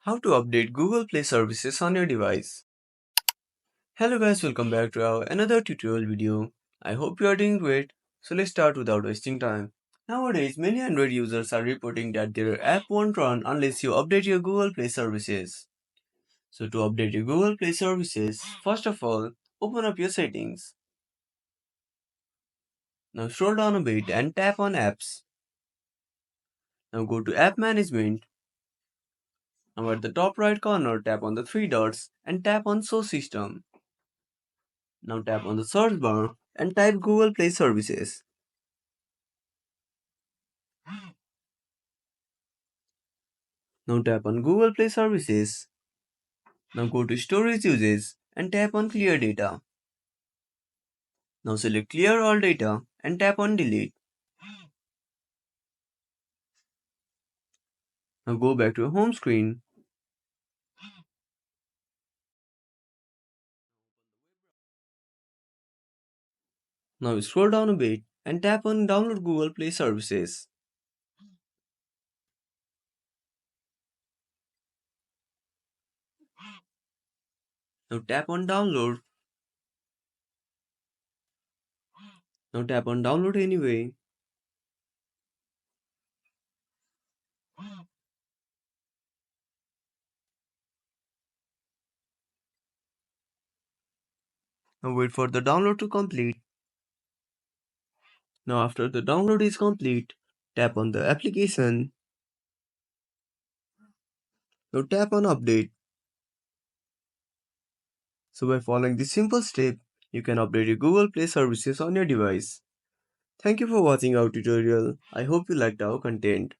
How to update Google Play services on your device. Hello guys, welcome back to our another tutorial video. I hope you are doing great. So let's start without wasting time. Nowadays, many Android users are reporting that their app won't run unless you update your Google Play services. So to update your Google Play services, first of all, open up your settings. Now scroll down a bit and tap on apps. Now go to app management. Now at the top right corner, tap on the three dots and tap on show system. Now tap on the search bar and type Google Play Services. Now tap on Google Play Services. Now go to Storage Uses and tap on Clear Data. Now select Clear All Data and tap on Delete. Now go back to your home screen. Now scroll down a bit and tap on Download Google Play Services. Now tap on Download. Now tap on Download Anyway. Now wait for the download to complete. Now after the download is complete, tap on the application. Now tap on Update. So by following this simple step, you can update your Google Play services on your device. Thank you for watching our tutorial. I hope you liked our content.